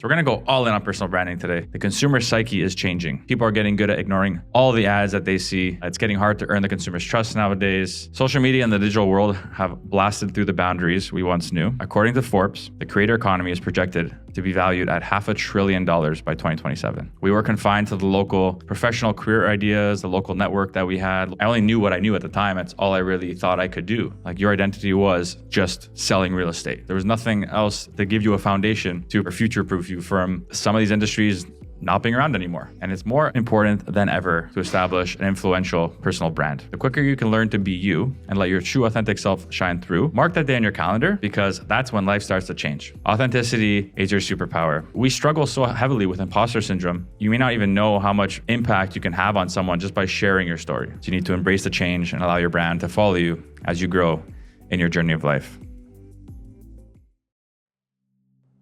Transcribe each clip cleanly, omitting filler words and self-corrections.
So we're going to go all in on personal branding today. The consumer psyche is changing. People are getting good at ignoring all the ads that they see. It's getting hard to earn the consumer's trust nowadays. Social media and the digital world have blasted through the boundaries we once knew. According to Forbes, the creator economy is projected to be valued at $500 billion by 2027. We were confined to the local professional career ideas, the local network that we had. I only knew what I knew at the time. That's all I really thought I could do. Like, your identity was just selling real estate. There was nothing else to give you a foundation to future-proof you from some of these industries not being around anymore. And it's more important than ever to establish an influential personal brand. The quicker you can learn to be you and let your true authentic self shine through, mark that day on your calendar, because that's when life starts to change. Authenticity is your superpower. We struggle so heavily with imposter syndrome. You may not even know how much impact you can have on someone just by sharing your story. So you need to embrace the change and allow your brand to follow you as you grow in your journey of life.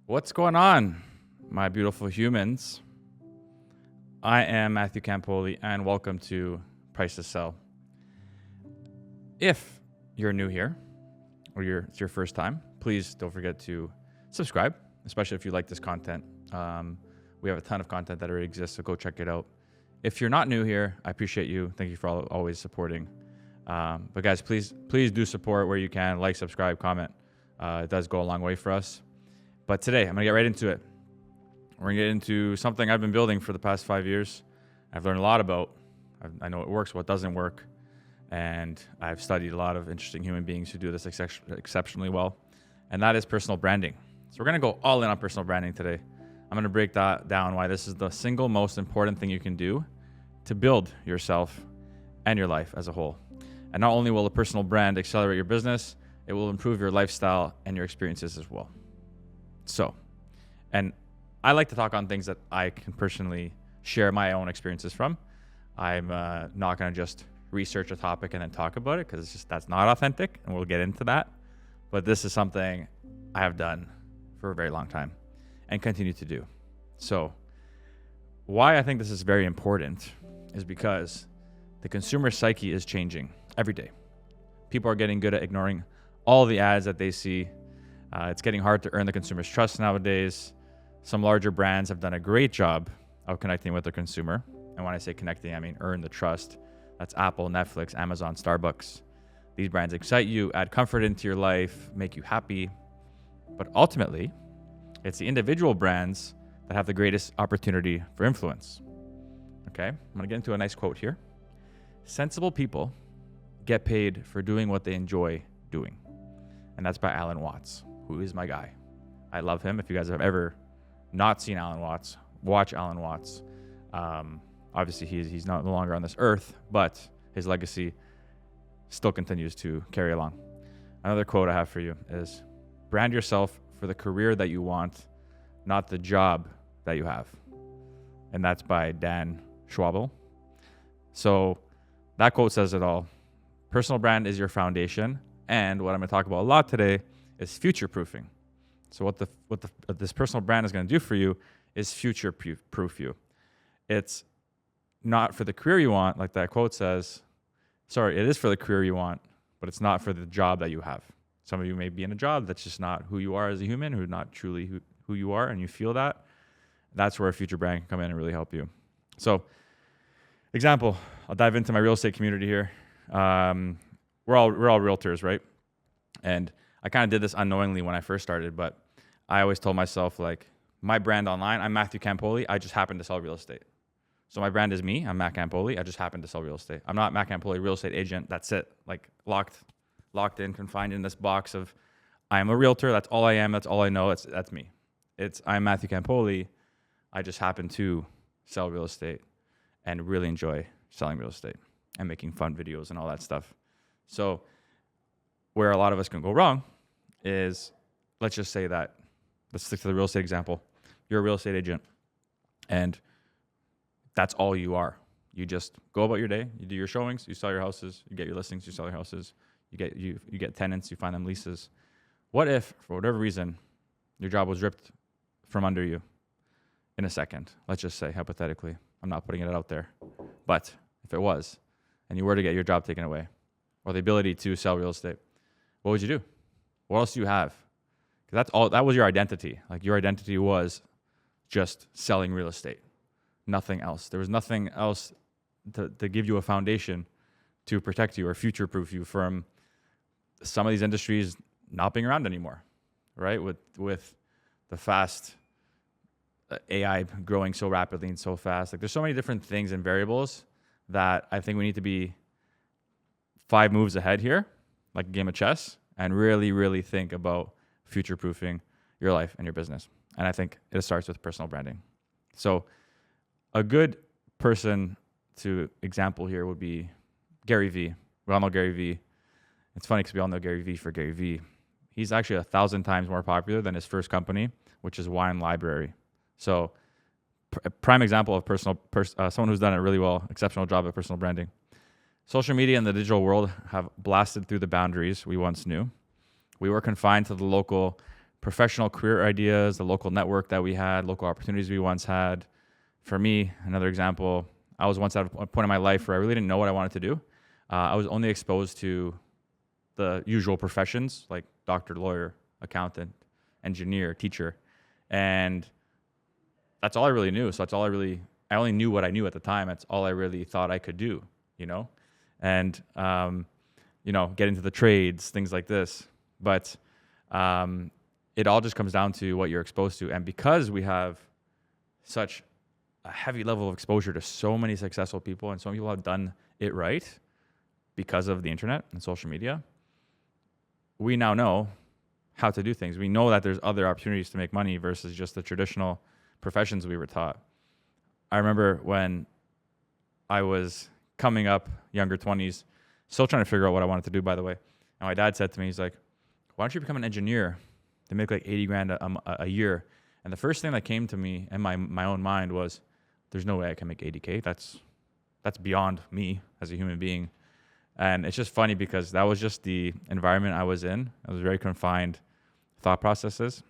What's going on, my beautiful humans? I am Matthew Campoli, and welcome to Price to Sell. If you're new here, or it's your first time, please don't forget to subscribe, especially if you like this content. We have a ton of content that already exists, so go check it out. If you're not new here, I appreciate you. Thank you for always supporting. But guys, please do support where you can. Like, subscribe, comment. It does go a long way for us. But today, I'm going to get right into it. We're going to get into something I've been building for the past 5 years. I've learned a lot about. I know what works, what doesn't work. And I've studied a lot of interesting human beings who do this exceptionally well. And that is personal branding. So we're going to go all in on personal branding today. I'm going to break that down, why this is the single most important thing you can do to build yourself and your life as a whole. And not only will a personal brand accelerate your business, it will improve your lifestyle and your experiences as well. So, and I like to talk on things that I can personally share my own experiences from. I'm not going to just research a topic and then talk about it, because that's not authentic, and we'll get into that. But this is something I have done for a very long time and continue to do. So why I think this is very important is because the consumer psyche is changing every day. People are getting good at ignoring all the ads that they see. It's getting hard to earn the consumer's trust nowadays. Some larger brands have done a great job of connecting with their consumer. And when I say connecting, I mean earn the trust. That's Apple, Netflix, Amazon, Starbucks. These brands excite you, add comfort into your life, make you happy. But ultimately, it's the individual brands that have the greatest opportunity for influence. Okay, I'm going to get into a nice quote here. Sensible people get paid for doing what they enjoy doing. And that's by Alan Watts, who is my guy. I love him. If you guys have ever not seen Alan Watts, watch Alan Watts. Obviously, he's no longer on this earth, but his legacy still continues to carry along. Another quote I have for you is, brand yourself for the career that you want, not the job that you have. And that's by Dan Schwabel. So that quote says it all. Personal brand is your foundation. And what I'm going to talk about a lot today is future proofing. So what this personal brand is going to do for you is future proof you. It's not for the career you want, like that quote says. Sorry, it is for the career you want, but it's not for the job that you have. Some of you may be in a job that's just not who you are as a human, who's not truly who you are, and you feel that. That's where a future brand can come in and really help you. So, example, I'll dive into my real estate community here. We're all realtors, right? And I kind of did this unknowingly when I first started, but I always told myself, like, my brand online, I'm Matthew Campoli, I just happen to sell real estate. So my brand is me, I'm Matt Campoli, I just happen to sell real estate. I'm not Matt Campoli, real estate agent, that's it. Like, locked in, confined in this box of, I'm a realtor, that's all I am, that's all I know, that's me. I'm Matthew Campoli, I just happen to sell real estate and really enjoy selling real estate and making fun videos and all that stuff. So where a lot of us can go wrong is, let's just say that, let's stick to the real estate example. You're a real estate agent, and that's all you are. You just go about your day, you do your showings, you sell your houses, you get your listings, you sell your houses, you get tenants, you find them leases. What if, for whatever reason, your job was ripped from under you in a second? Let's just say, hypothetically, I'm not putting it out there, but if it was, and you were to get your job taken away, or the ability to sell real estate, what would you do? What else do you have? Because that was your identity. Like, your identity was, just selling real estate. Nothing else. There was nothing else to give you a foundation to protect you or future-proof you from some of these industries not being around anymore, right? With the fast AI growing so rapidly and so fast. Like there's so many different things and variables that I think we need to be 5 moves ahead here, like a game of chess, and really, really think about future-proofing your life and your business. And I think it starts with personal branding. So a good person to example here would be Gary Vee. We all know Gary Vee. It's funny because we all know Gary Vee for Gary Vee. He's actually 1,000 times more popular than his first company, which is Wine Library. So a prime example of someone who's done a really well, exceptional job at personal branding. Social media and the digital world have blasted through the boundaries we once knew. We were confined to the local professional career ideas, the local network that we had, local opportunities we once had. For me, another example, I was once at a point in my life where I really didn't know what I wanted to do. I was only exposed to the usual professions like doctor, lawyer, accountant, engineer, teacher. And that's all I really knew. So I only knew what I knew at the time. That's all I really thought I could do, and, get into the trades, things like this. But it all just comes down to what you're exposed to. And because we have such a heavy level of exposure to so many successful people and so many people have done it right because of the internet and social media, we now know how to do things. We know that there's other opportunities to make money versus just the traditional professions we were taught. I remember when I was coming up, younger 20s, still trying to figure out what I wanted to do, by the way. And my dad said to me, he's like, why don't you become an engineer? They make like 80 grand a year. And the first thing that came to me in my own mind was, there's no way I can make 80K. That's beyond me as a human being. And it's just funny because that was just the environment I was in. I was very confined thought processes.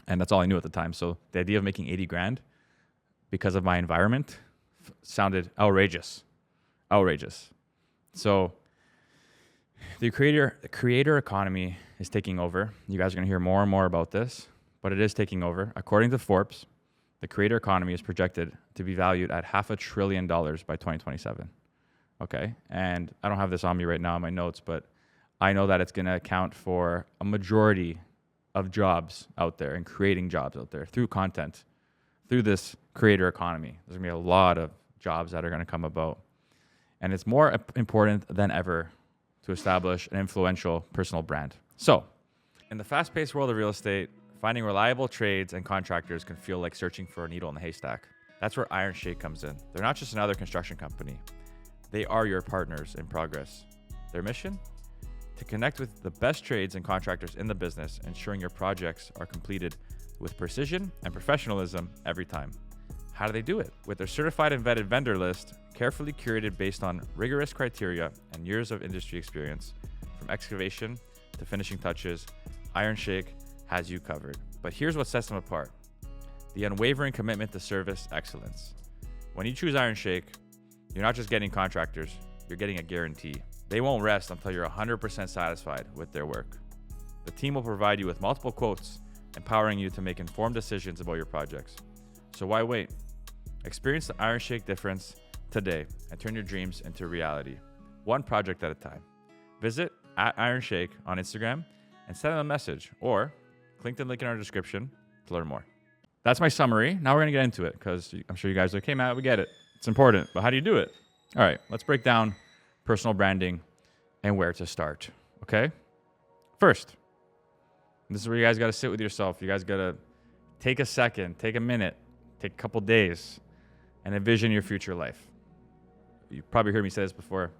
And that's all I knew at the time. So the idea of making 80 grand because of my environment sounded outrageous. So the creator economy is taking over. You guys are going to hear more and more about this, but it is taking over. According to Forbes, the creator economy is projected to be valued at $500 billion by 2027. Okay. And I don't have this on me right now in my notes, but I know that it's going to account for a majority of jobs out there and creating jobs out there through content, through this creator economy. There's going to be a lot of jobs that are going to come about. And it's more important than ever to establish an influential personal brand. So, in the fast-paced world of real estate, finding reliable trades and contractors can feel like searching for a needle in the haystack. That's where Iron Shake comes in. They're not just another construction company. They are your partners in progress. Their mission? To connect with the best trades and contractors in the business, ensuring your projects are completed with precision and professionalism every time. How do they do it? With their certified and vetted vendor list, carefully curated based on rigorous criteria and years of industry experience, from excavation to finishing touches, Iron Shake has you covered. But here's what sets them apart: the unwavering commitment to service excellence. When you choose Iron Shake, you're not just getting contractors, you're getting a guarantee. They won't rest until you're 100% satisfied with their work. The team will provide you with multiple quotes, empowering you to make informed decisions about your projects. So why wait? Experience the Iron Shake difference today and turn your dreams into reality, one project at a time. Visit @IronShake on Instagram and send them a message, or click the link in our description to learn more. That's my summary. Now we're going to get into it because I'm sure you guys are like, hey, Matt, we get it. It's important, but how do you do it? All right, let's break down personal branding and where to start, okay? First, this is where you guys got to sit with yourself. You guys got to take a second, take a minute, take a couple days, and envision your future life. You probably heard me say this before. It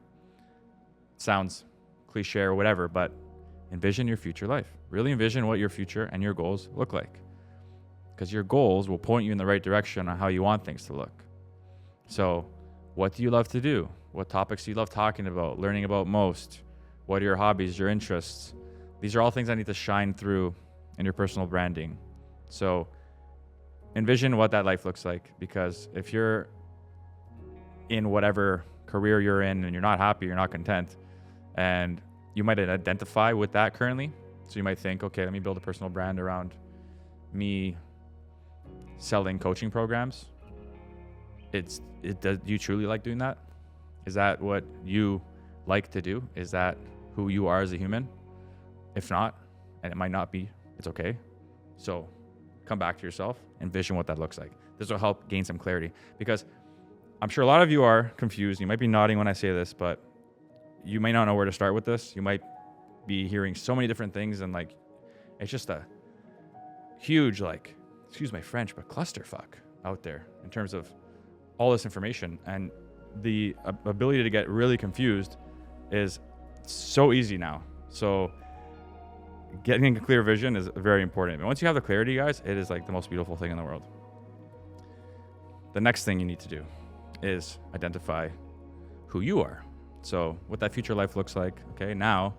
sounds cliche or whatever, but envision your future life. Really envision what your future and your goals look like, because your goals will point you in the right direction on how you want things to look. So what do you love to do? What topics do you love talking about, learning about most? What are your hobbies, your interests? These are all things that need to shine through in your personal branding. So envision what that life looks like, because if you're in whatever career you're in and you're not happy, you're not content, and you might identify with that currently. So you might think, okay, let me build a personal brand around me selling coaching programs, do you truly like doing that? Is that what you like to do? Is that who you are as a human? If not, and it might not be, it's okay. So come back to yourself, envision what that looks like. This will help gain some clarity, because I'm sure a lot of you are confused. You might be nodding when I say this, but you may not know where to start with this. You might be hearing so many different things, and like, it's just a huge, like, excuse my French, but clusterfuck out there in terms of all this information. And the ability to get really confused is so easy now. So getting a clear vision is very important. And once you have the clarity, guys, it is like the most beautiful thing in the world. The next thing you need to do is identify who you are. So what that future life looks like. Okay, now,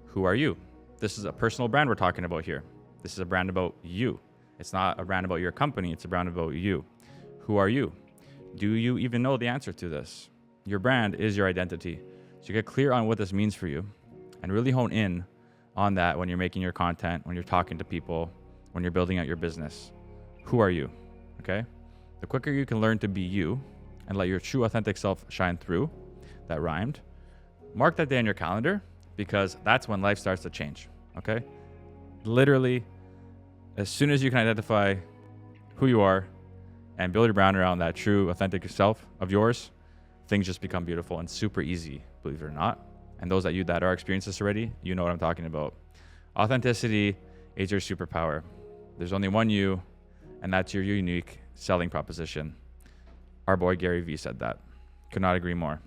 who are you? This is a personal brand we're talking about here. This is a brand about you. It's not a brand about your company. It's a brand about you. Who are you? Do you even know the answer to this? Your brand is your identity. So you get clear on what this means for you and really hone in on that when you're making your content, when you're talking to people, when you're building out your business. Who are you? Okay? The quicker you can learn to be you and let your true authentic self shine through, that rhymed, mark that day on your calendar, because that's when life starts to change. Okay? Literally, as soon as you can identify who you are and build your brand around that true authentic self of yours, things just become beautiful and super easy, believe it or not. And those that are experienced this already, you know what I'm talking about. Authenticity is your superpower. There's only one you, and that's your unique selling proposition. Our boy Gary Vee said that. Could not agree more.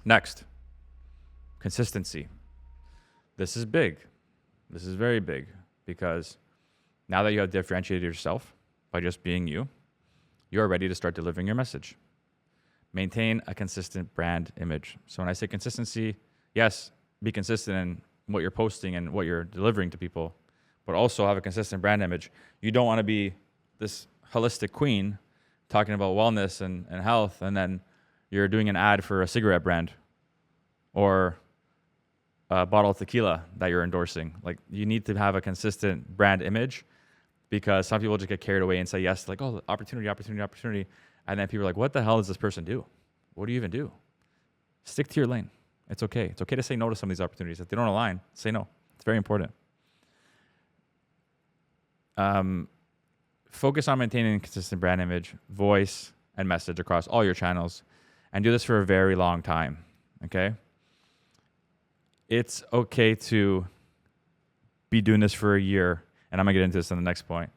Next, consistency. This is big. This is very big, because now that you have differentiated yourself by just being you, you're ready to start delivering your message. Maintain a consistent brand image. So when I say consistency, yes, be consistent in what you're posting and what you're delivering to people, but also have a consistent brand image. You don't want to be this holistic queen talking about wellness and health, and then you're doing an ad for a cigarette brand or a bottle of tequila that you're endorsing. Like, you need to have a consistent brand image, because some people just get carried away and say yes, like, oh, opportunity. And then people are like, what the hell does this person do? What do you even do? Stick to your lane. It's okay. It's okay to say no to some of these opportunities. If they don't align, say no. It's very important. Focus on maintaining a consistent brand image, voice, and message across all your channels, and do this for a very long time, okay? It's okay to be doing this for a year, and I'm going to get into this in the next point,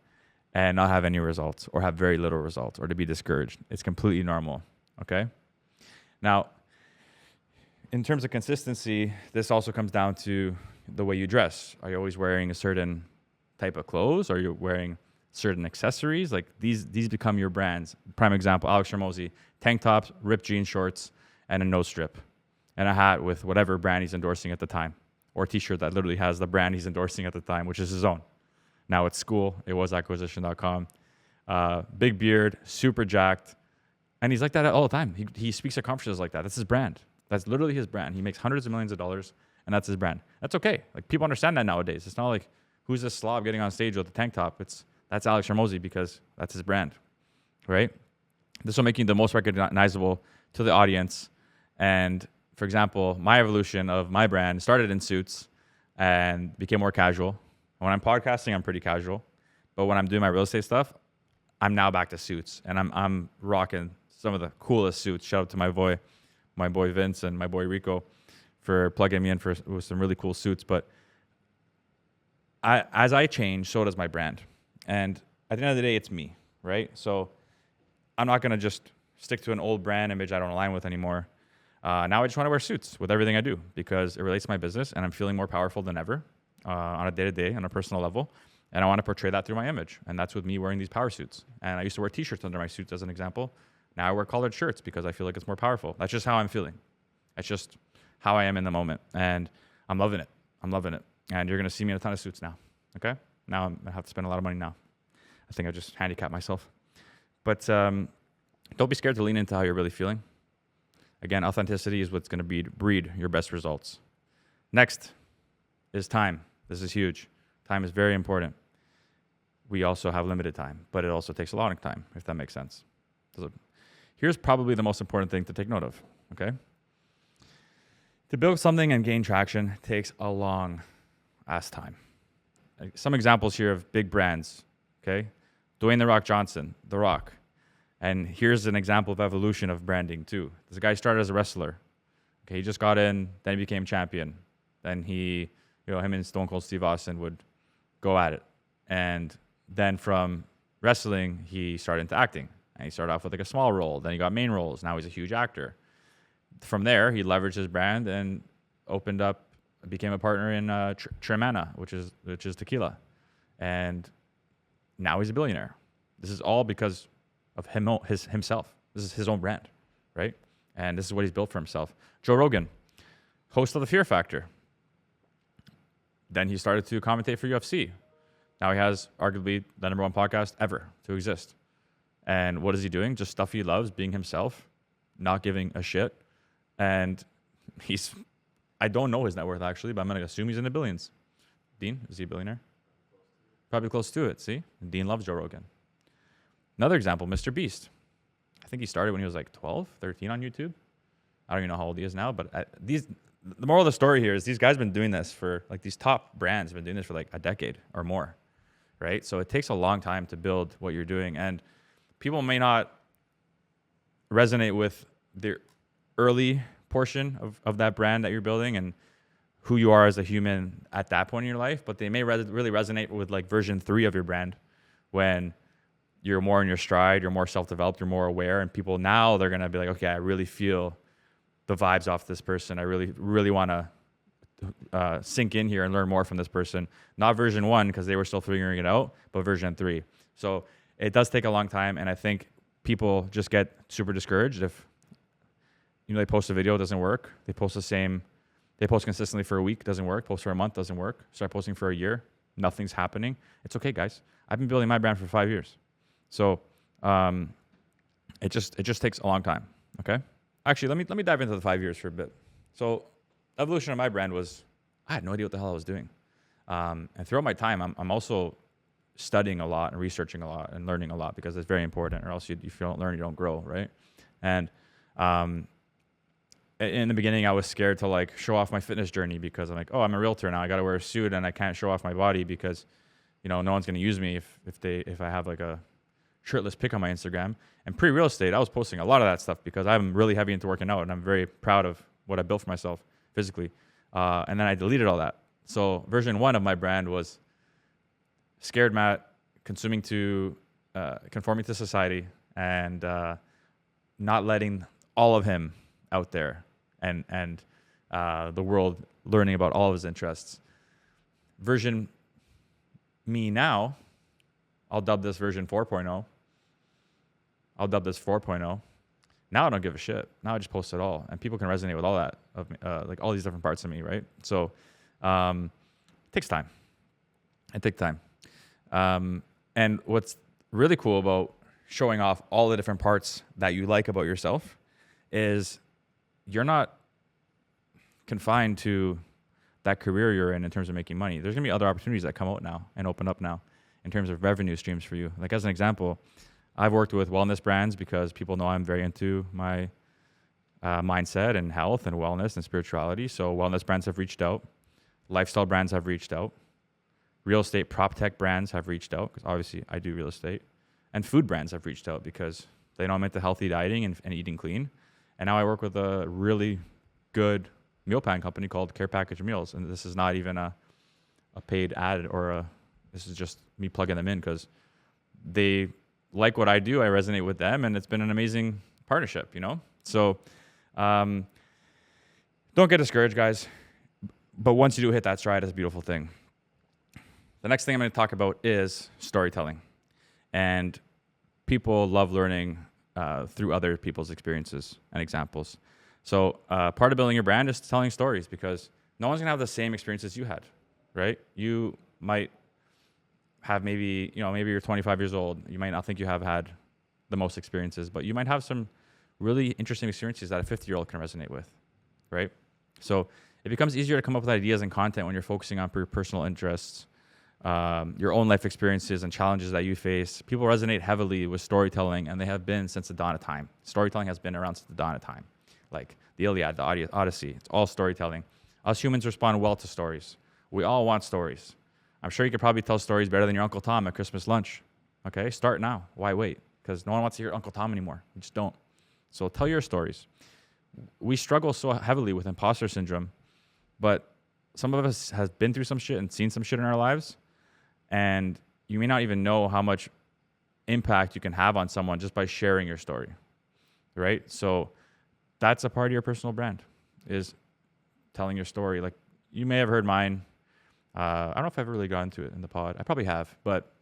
and not have any results, or have very little results, or to be discouraged. It's completely normal, okay? Now, in terms of consistency, this also comes down to the way you dress. Are you always wearing a certain type of clothes? Are you wearing certain accessories? Like, these become your brands. Prime example, Alex Hormozi, tank tops, ripped jean shorts, and a nose strip, and a hat with whatever brand he's endorsing at the time, or a t-shirt that literally has the brand he's endorsing at the time, which is his own. Now it's School. It was acquisition.com. Big beard, super jacked. And he's like that all the time. He speaks at conferences like that. That's his brand. That's literally his brand. He makes hundreds of millions of dollars, and that's his brand. That's okay. Like, people understand that nowadays. It's not like, who's this slob getting on stage with a tank top? That's Alex Hormozi, because that's his brand, right? This will make you the most recognizable to the audience. And for example, my evolution of my brand started in suits and became more casual. When I'm podcasting, I'm pretty casual. But when I'm doing my real estate stuff, I'm now back to suits, and I'm rocking some of the coolest suits. Shout out to my boy Vince and my boy Rico for plugging me in with some really cool suits. But as I change, so does my brand. And at the end of the day, it's me, right? So I'm not going to just stick to an old brand image I don't align with anymore. Now I just want to wear suits with everything I do, because it relates to my business, and I'm feeling more powerful than ever on a day-to-day, on a personal level. And I want to portray that through my image. And that's with me wearing these power suits. And I used to wear t-shirts under my suits as an example. Now I wear collared shirts because I feel like it's more powerful. That's just how I'm feeling. That's just how I am in the moment. And I'm loving it. And you're going to see me in a ton of suits now. Okay? Now I'm going to have to spend a lot of money now. I think I just handicapped myself. But don't be scared to lean into how you're really feeling. Again, authenticity is what's going to breed your best results. Next is time. This is huge. Time is very important. we also have limited time, but it also takes a lot of time, if that makes sense. So here's probably the most important thing to take note of, okay? To build something and gain traction takes a long ass time. Some examples here of big brands, okay? Dwayne "The Rock" Johnson, The Rock. And here's an example of evolution of branding too. This guy started as a wrestler. Okay, he just got in, then he became champion. Then him and Stone Cold Steve Austin would go at it. And then from wrestling, he started into acting. And he started off with like a small role. Then he got main roles. Now he's a huge actor. From there, he leveraged his brand and became a partner in Tremana, which is tequila. And now he's a billionaire. This is all because of himself. This is his own brand, right? And this is what he's built for himself. Joe Rogan, host of The Fear Factor. Then he started to commentate for UFC. Now he has arguably the #1 podcast ever to exist. And what is he doing? Just stuff he loves, being himself, not giving a shit. And I don't know his net worth actually, but I'm going to assume he's in the billions. Dean, is he a billionaire? Probably close to it, see? And Dean loves Joe Rogan. Another example, Mr. Beast. I think he started when he was like 12, 13 on YouTube. I don't even know how old he is now, but the moral of the story here is these guys have been doing this for, like, these top brands have been doing this for like a decade or more, right? So it takes a long time to build what you're doing. And people may not resonate with the early portion of that brand that you're building and who you are as a human at that point in your life, but they may really resonate with like version 3 of your brand when you're more in your stride, you're more self-developed, you're more aware, and people now they're going to be like, okay, I really feel the vibes off this person. I really, really want to sink in here and learn more from this person. Not version 1 because they were still figuring it out, but version 3. So it does take a long time, and I think people just get super discouraged if they post a video, it doesn't work. They post consistently for a week, doesn't work. Post for a month, doesn't work. Start posting for a year, nothing's happening. It's okay, guys. I've been building my brand for 5 years. So it just takes a long time, okay? Actually, let me dive into the 5 years for a bit. So evolution of my brand was, I had no idea what the hell I was doing. And throughout my time, I'm also studying a lot and researching a lot and learning a lot because it's very important, or else if you don't learn, you don't grow, right? And in the beginning, I was scared to like show off my fitness journey because I'm like, oh, I'm a realtor now. I got to wear a suit and I can't show off my body because, no one's going to use me if I have like a shirtless pic on my Instagram. And pre-real estate, I was posting a lot of that stuff because I'm really heavy into working out and I'm very proud of what I built for myself physically. And then I deleted all that. So version 1 of my brand was scared Matt, conforming to society and not letting all of him out there and the world learning about all of his interests. Version me now, I'll dub this version 4.0. I'll dub this 4.0. Now I don't give a shit. Now I just post it all, and people can resonate with all that of me, like all these different parts of me, right? So it takes time. It takes time. And what's really cool about showing off all the different parts that you like about yourself is you're not confined to that career you're in terms of making money. There's going to be other opportunities that come out now and open up now in terms of revenue streams for you. Like as an example, I've worked with wellness brands because people know I'm very into my mindset and health and wellness and spirituality. So wellness brands have reached out. Lifestyle brands have reached out. Real estate prop tech brands have reached out because obviously I do real estate. And food brands have reached out because they know I'm into healthy dieting and eating clean. And now I work with a really good meal plan company called Care Package Meals. And this is not even a paid ad this is just me plugging them in because they like what I do. I resonate with them, and it's been an amazing partnership, So don't get discouraged, guys. But once you do hit that stride, it's a beautiful thing. The next thing I'm going to talk about is storytelling. And people love learning through other people's experiences and examples. So part of building your brand is telling stories because no one's going to have the same experiences you had, right? You might have maybe you're 25 years old. You might not think you have had the most experiences, but you might have some really interesting experiences that a 50-year-old can resonate with, right? So it becomes easier to come up with ideas and content when you're focusing on personal interests your own life experiences and challenges that you face. People resonate heavily with storytelling, and they have been since the dawn of time. Storytelling has been around since the dawn of time. Like the Iliad, the Odyssey, it's all storytelling. Us humans respond well to stories. We all want stories. I'm sure you could probably tell stories better than your Uncle Tom at Christmas lunch. Okay, start now. Why wait? Because no one wants to hear Uncle Tom anymore. We just don't. So tell your stories. We struggle so heavily with imposter syndrome, but some of us has been through some shit and seen some shit in our lives, and you may not even know how much impact you can have on someone just by sharing your story, right? So that's a part of your personal brand, is telling your story. Like, you may have heard mine. I don't know if I've ever really gotten to it in the pod. I probably have, but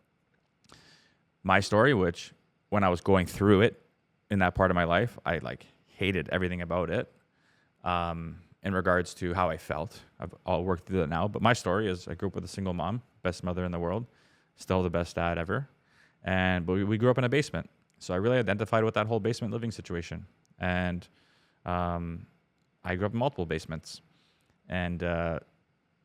my story, which when I was going through it in that part of my life, I like hated everything about it. In regards to how I felt, I'll work through that now. But my story is, I grew up with a single mom, best mother in the world, still the best dad ever. But we grew up in a basement. So I really identified with that whole basement living situation. And I grew up in multiple basements. And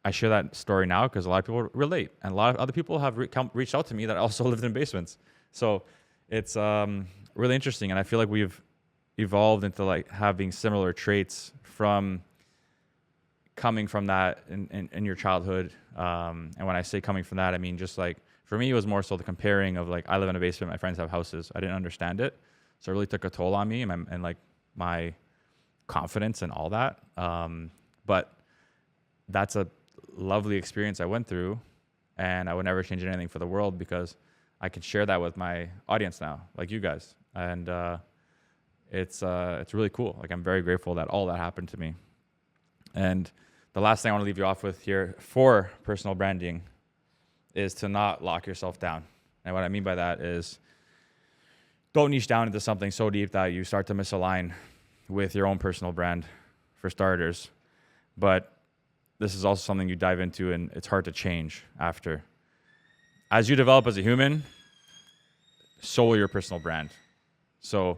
I share that story now because a lot of people relate. And a lot of other people have reached out to me that also lived in basements. So it's really interesting. And I feel like we've evolved into like having similar traits from coming from that in your childhood. And when I say coming from that, I mean, just like, for me, it was more so the comparing of like, I live in a basement, my friends have houses. I didn't understand it. So it really took a toll on me and like my confidence and all that. But that's a lovely experience I went through, and I would never change anything for the world because I could share that with my audience now, like you guys. And it's really cool. Like, I'm very grateful that all that happened to me. And the last thing I want to leave you off with here for personal branding is to not lock yourself down. And what I mean by that is, don't niche down into something so deep that you start to misalign with your own personal brand, for starters. But this is also something you dive into, and it's hard to change after. As you develop as a human, so will your personal brand. So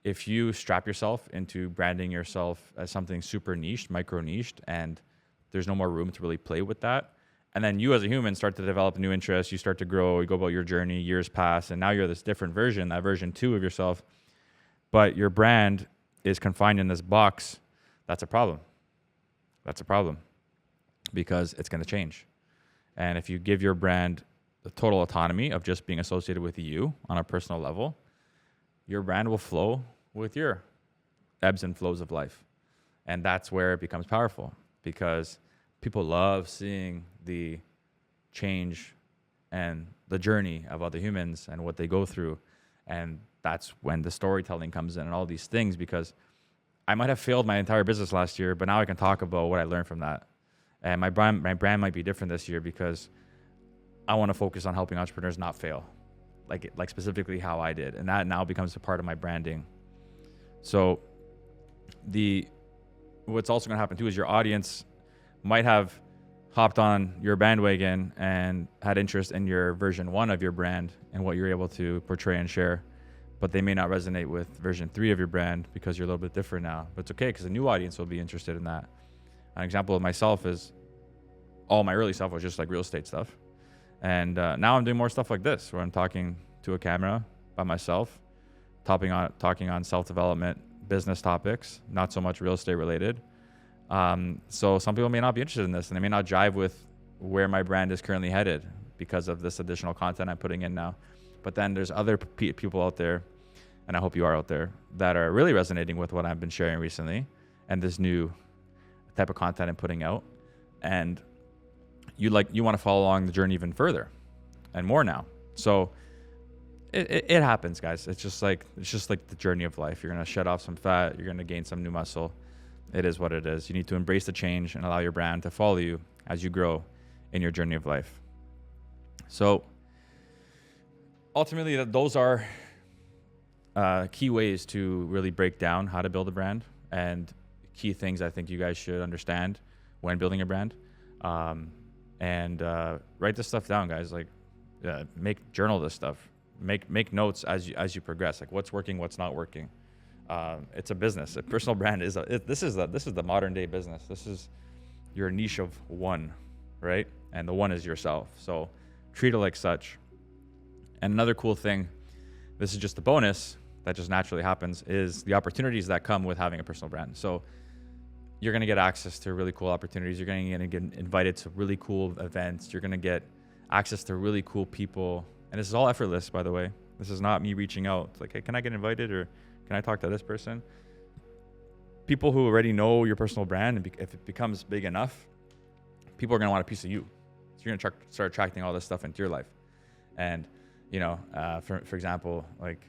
if you strap yourself into branding yourself as something super niched, micro-niched, and there's no more room to really play with that, and then you as a human start to develop new interests, you start to grow, you go about your journey, years pass, and now you're this different version, that version 2 of yourself, but your brand is confined in this box, that's a problem. That's a problem, because it's going to change. And if you give your brand the total autonomy of just being associated with you on a personal level, your brand will flow with your ebbs and flows of life. And that's where it becomes powerful, because people love seeing the change and the journey of other humans and what they go through. And that's when the storytelling comes in and all these things, because I might have failed my entire business last year, but now I can talk about what I learned from that. And my brand might be different this year, because I want to focus on helping entrepreneurs not fail, like specifically how I did. And that now becomes a part of my branding. So what's also going to happen too is your audience might have hopped on your bandwagon and had interest in your version 1 of your brand and what you're able to portray and share, but they may not resonate with version 3 of your brand because you're a little bit different now. But it's okay, because a new audience will be interested in that. An example of myself is, all my early stuff was just like real estate stuff. And now I'm doing more stuff like this, where I'm talking to a camera by myself, talking on self-development, business topics, not so much real estate related. So some people may not be interested in this, and they may not jive with where my brand is currently headed because of this additional content I'm putting in now. But then there's other people out there, and I hope you are out there, that are really resonating with what I've been sharing recently and this new type of content I'm putting out. And you want to follow along the journey even further and more now. So it happens, guys. It's just like the journey of life. You're going to shed off some fat. You're going to gain some new muscle. It is what it is. You need to embrace the change and allow your brand to follow you as you grow in your journey of life. So ultimately, those are key ways to really break down how to build a brand, and key things I think you guys should understand when building a brand. And write this stuff down, guys. Like, journal this stuff. Make notes as you progress. Like, what's working, what's not working. It's a business. A personal brand is this is the modern day business. This is your niche of one, right? And the one is yourself. So treat it like such. And another cool thing, this is just a bonus that just naturally happens, is the opportunities that come with having a personal brand. So you're going to get access to really cool opportunities. You're going to get invited to really cool events. You're going to get access to really cool people. And this is all effortless, by the way. This is not me reaching out. It's like, hey, can I get invited, or can I talk to this person? People who already know your personal brand, and if it becomes big enough, people are going to want a piece of you. So you're going to start attracting all this stuff into your life. And, for example, like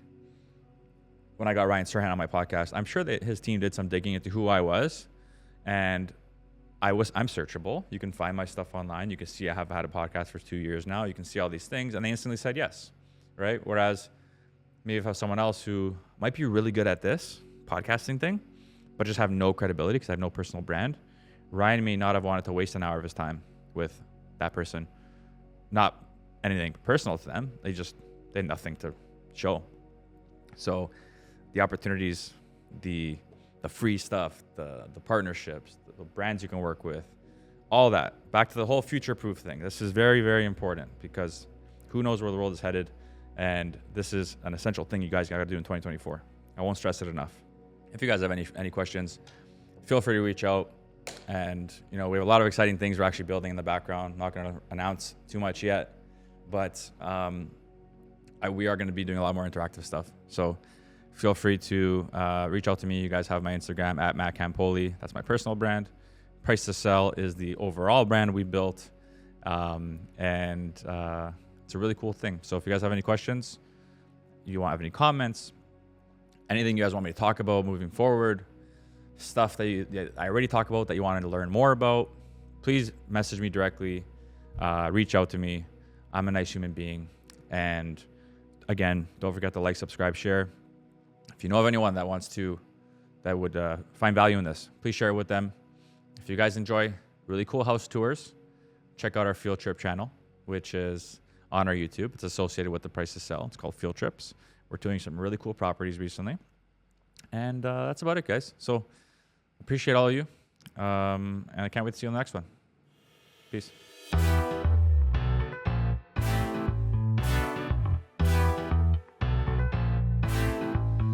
when I got Ryan Serhan on my podcast, I'm sure that his team did some digging into who I was, and I'm searchable. You can find my stuff online. You can see I have had a podcast for 2 years now. You can see all these things, and they instantly said yes, right? Whereas maybe if I have someone else who might be really good at this podcasting thing, but just have no credibility because I have no personal brand, Ryan may not have wanted to waste an hour of his time with that person. Not anything personal to them. They had nothing to show. So the opportunities, the free stuff, the partnerships, the brands you can work with, all that. Back to the whole future-proof thing. This is very, very important because who knows where the world is headed, and this is an essential thing you guys got to do in 2024. I won't stress it enough. If you guys have any questions, feel free to reach out. And we have a lot of exciting things we're actually building in the background. I'm not going to announce too much yet, but we are going to be doing a lot more interactive stuff. So feel free to reach out to me. You guys have my Instagram at Matt Campoli. That's my personal brand. Price to Sell is the overall brand we built. And it's a really cool thing. So if you guys have any questions, you want to have any comments, anything you guys want me to talk about moving forward, stuff that I already talked about that you wanted to learn more about, please message me directly. Reach out to me. I'm a nice human being. And again, don't forget to like, subscribe, share. If you know of anyone that would find value in this, please share it with them. If you guys enjoy really cool house tours, check out our Field Trip channel, which is on our YouTube. It's associated with the Price to Sell. It's called Field Trips. We're doing some really cool properties recently. And that's about it, guys. So appreciate all of you. And I can't wait to see you on the next one. Peace.